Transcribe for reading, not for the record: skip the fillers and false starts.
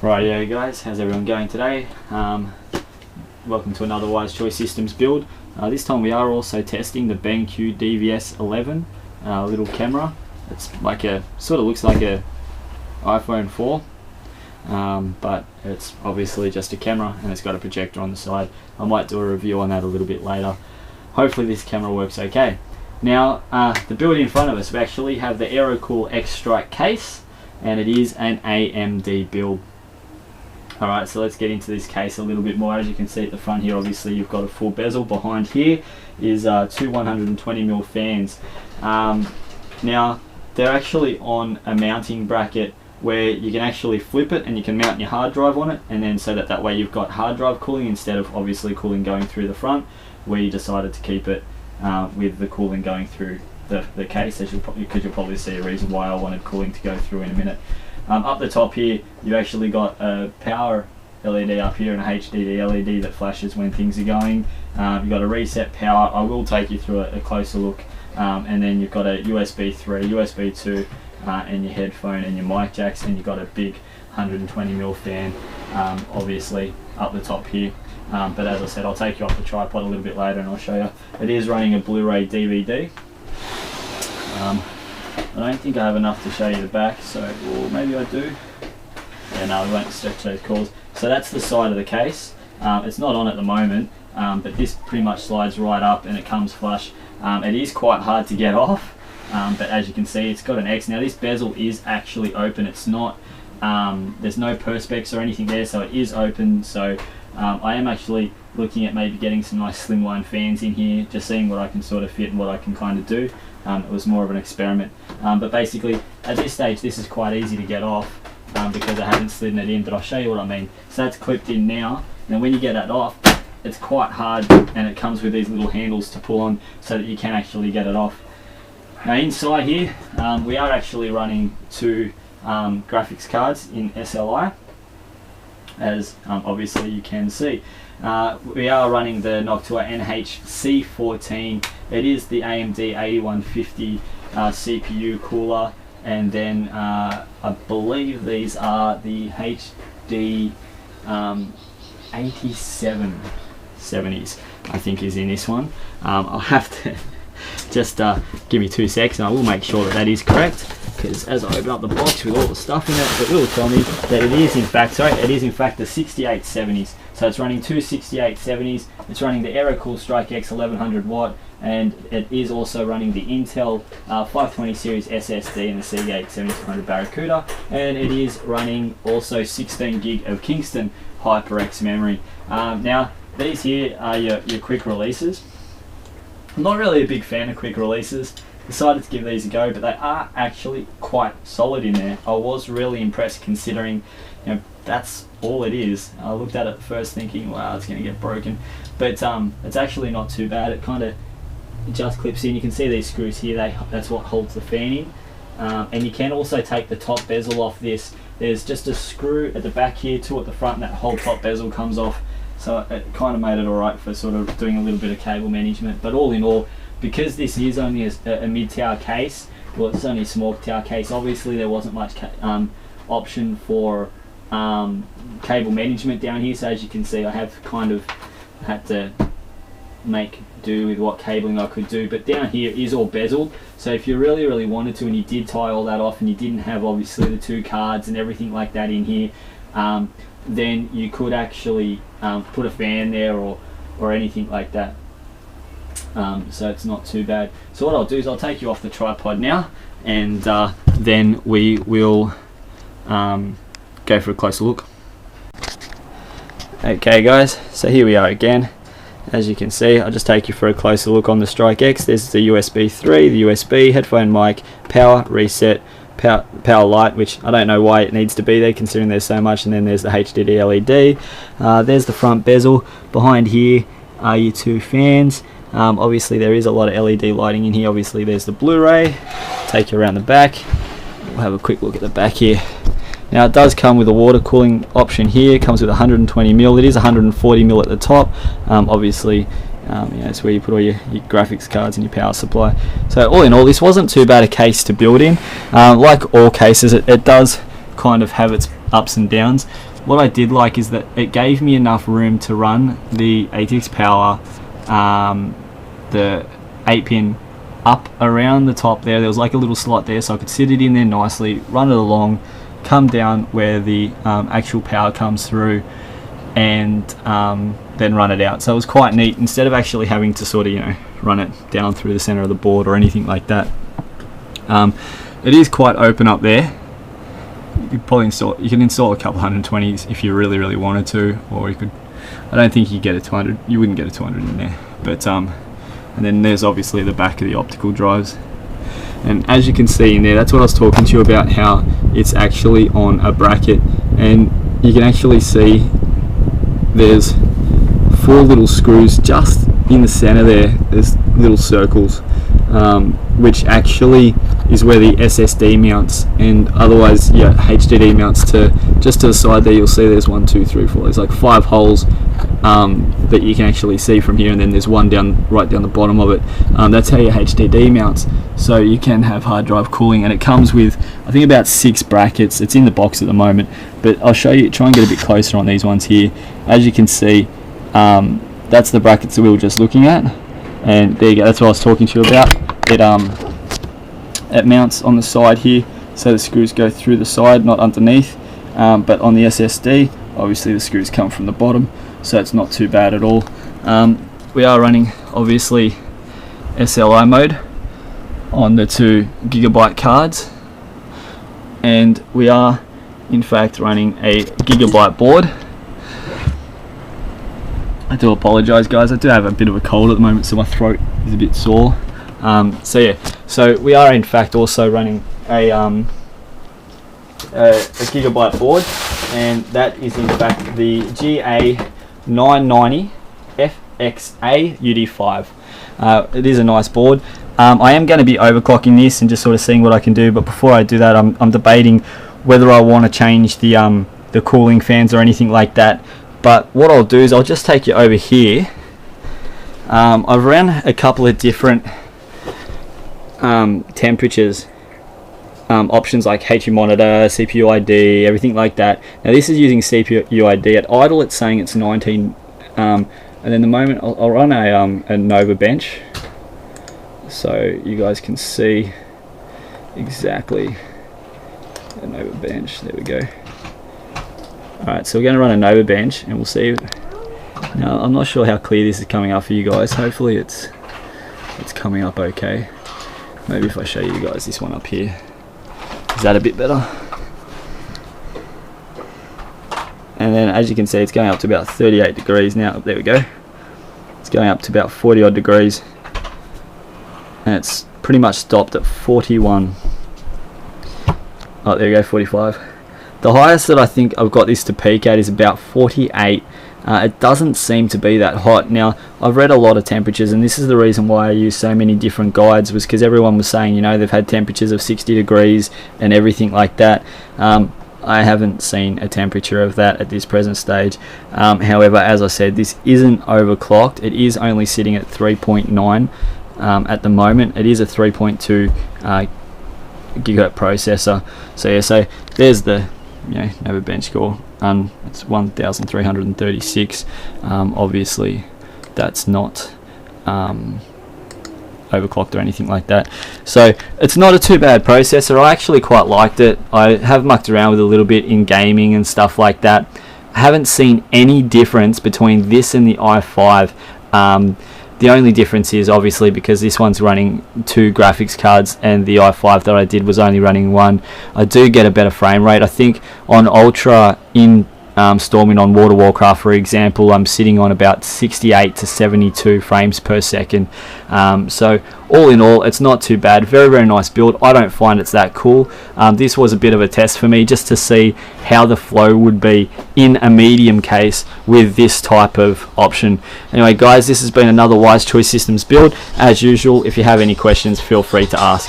Rightio guys, how's everyone going today? Welcome to another Wise Choice Systems build. This time we are also testing the BenQ DVS11 little camera. It's like sort of looks like a iPhone 4, but it's obviously just a camera and it's got a projector on the side. I might do a review on that a little bit later. Hopefully this camera works okay. Now the build in front of us, we actually have the AeroCool X Strike case, and it is an AMD build. Alright, so let's get into this case a little bit more. As you can see at the front here, obviously you've got a full bezel. Behind here is two 120mm fans. Now they're actually on a mounting bracket where you can actually flip it and you can mount your hard drive on it, and then so that way you've got hard drive cooling instead of obviously cooling going through the front, where you decided to keep it with the cooling going through the case, as you'll probably see a reason why I wanted cooling to go through in a minute. Up the top here, you actually got a power LED up here and a HDD LED that flashes when things are going. You've got a reset power. I will take you through a closer look. And then you've got a USB 3, USB 2, and your headphone and your mic jacks, and you've got a big 120mm fan, obviously up the top here. But as I said, I'll take you off the tripod a little bit later and I'll show you. It is running a Blu-ray DVD. I don't think I have enough to show you the back, so well, maybe I do. Yeah, no, we won't stretch those cords. So that's the side of the case. It's not on at the moment, but this pretty much slides right up and it comes flush. It is quite hard to get off, but as you can see, it's got an X. Now this bezel is actually open. It's not, there's no perspex or anything there, so it is open. So I am actually looking at maybe getting some nice slimline fans in here, just seeing what I can sort of fit and what I can kind of do. It was more of an experiment, but basically at this stage this is quite easy to get off because I haven't slidden it in, but I'll show you what I mean. So that's clipped in now, and when you get that off, it's quite hard, and it comes with these little handles to pull on so that you can actually get it off. Now inside here we are actually running two graphics cards in SLI, as obviously you can see. We are running the Noctua NHC14. It is the AMD 8150 CPU cooler, and then I believe these are the HD 8770s, I think is in this one. I'll have to just give me 2 seconds and I will make sure that that is correct, because as I open up the box with all the stuff in it, it will tell me that it is in fact, it is in fact the 6870s. So it's running two 6870s, it's running the AeroCool strikeX 1100 watt, and it is also running the Intel 520 series SSD and the Seagate 7200 Barracuda, and it is running also 16 gig of Kingston HyperX memory. Now these here are your quick releases. I'm not really a big fan of quick releases. Decided to give these a go, but they are actually quite solid in there. I was really impressed, considering, you know, that's all it is. I looked at it first thinking, wow, it's going to get broken, but it's actually not too bad. It kind of just clips in. You can see these screws here, that's what holds the fan in, and you can also take the top bezel off this. There's just a screw at the back here, two at the front, and that whole top bezel comes off, so it kind of made it alright for sort of doing a little bit of cable management. But all in all, because this is only a mid-tower case, well, it's only a small tower case, obviously there wasn't much option for cable management down here. So as you can see, I have kind of had to make do with what cabling I could do, but down here is all bezeled, so if you really wanted to and you did tie all that off and you didn't have obviously the two cards and everything like that in here, then you could actually put a fan there or anything like that. So it's not too bad. So what I'll do is I'll take you off the tripod now, and then we will go for a closer look. Okay guys, so here we are again. As you can see, I'll just take you for a closer look on the strikeX. There's the USB 3, the USB, headphone mic, power, reset, power light, which I don't know why it needs to be there considering there's so much, and then there's the HDD LED. There's the front bezel. Behind here are your two fans. Obviously there is a lot of LED lighting in here. Obviously there's the Blu-ray. Take you around the back. We'll have a quick look at the back here. Now it does come with a water cooling option here. It comes with 120mm. It is 140mm at the top. Obviously, it's where you put all your graphics cards and your power supply. So all in all, this wasn't too bad a case to build in. Like all cases, it does kind of have its ups and downs. what I did like is that it gave me enough room to run the ATX Power, the 8-pin up around the top there. There was like a little slot there, so I could sit it in there nicely, run it along, come down where the actual power comes through, and then run it out. So it was quite neat, instead of actually having to sort of, you know, run it down through the center of the board or anything like that. It is quite open up there. You can install a couple 120s if you really wanted to, or you could, I don't think you get a 200, you wouldn't get a 200 in there, but and then there's obviously the back of the optical drives, and as you can see in there, that's what I was talking to you about, how it's actually on a bracket, and you can actually see there's 4 little screws just in the center there. There's little circles, which actually is where the SSD mounts, and otherwise, yeah, HDD mounts to just to the side there. You'll see there's 1, 2, 3, 4. There's like 5 holes that you can actually see from here, and then there's one right down the bottom of it. That's how your HDD mounts. So you can have hard drive cooling, and it comes with, I think, about 6 brackets. It's in the box at the moment, but I'll show you. Try and get a bit closer on these ones here. As you can see, that's the brackets that we were just looking at, and there you go. That's what I was talking to you about. It mounts on the side here, so the screws go through the side, not underneath. But on the SSD, obviously the screws come from the bottom, so it's not too bad at all. We are running, obviously, SLI mode on the 2 GB cards, and we are in fact running a gigabyte board. I do apologise, guys, I do have a bit of a cold at the moment, so my throat is a bit sore. So yeah, so we are in fact also running a gigabyte board, and that is in fact the GA990 FXA UD5. It is a nice board. I am going to be overclocking this and just sort of seeing what I can do, but before I do that, I'm debating whether I want to change the cooling fans or anything like that. But what I'll do is I'll just take you over here. I've ran a couple of different temperatures options, like HU monitor, CPU ID, everything like that. Now this is using CPU ID. At idle it's saying it's 19, and then the moment I'll run a Nova bench so you guys can see exactly a Nova bench. There we go. Alright, so we're going to run a Nova bench, and we'll see. Now I'm not sure how clear this is coming up for you guys. Hopefully it's coming up okay. Maybe if I show you guys this one up here. Is that a bit better? And then as you can see, it's going up to about 38 degrees now. There we go. It's going up to about 40 odd degrees, and it's pretty much stopped at 41. Oh, there you go, 45. The highest that I think I've got this to peak at is about 48. It doesn't seem to be that hot. Now, I've read a lot of temperatures, and this is the reason why I use so many different guides, was because everyone was saying, you know, they've had temperatures of 60 degrees and everything like that. I haven't seen a temperature of that at this present stage. However, as I said, this isn't overclocked. It is only sitting at 3.9 at the moment. It is a 3.2 gigahertz processor. So yeah, so there's the Nova bench score. It's 1,336. Obviously, that's not overclocked or anything like that. So it's not a too bad processor. I actually quite liked it. I have mucked around with it a little bit in gaming and stuff like that. I haven't seen any difference between this and the i5. The only difference is obviously because this one's running 2 graphics cards and the i5 that I did was only running 1. I do get a better frame rate. I think on Ultra in Storming on World of Warcraft, for example, I'm sitting on about 68 to 72 frames per second. So all in all, it's not too bad. Very, very nice build. I don't find it's that cool. This was a bit of a test for me just to see how the flow would be in a medium case with this type of option. Anyway, guys, this has been another Wise Choice Systems build. As usual, if you have any questions, feel free to ask.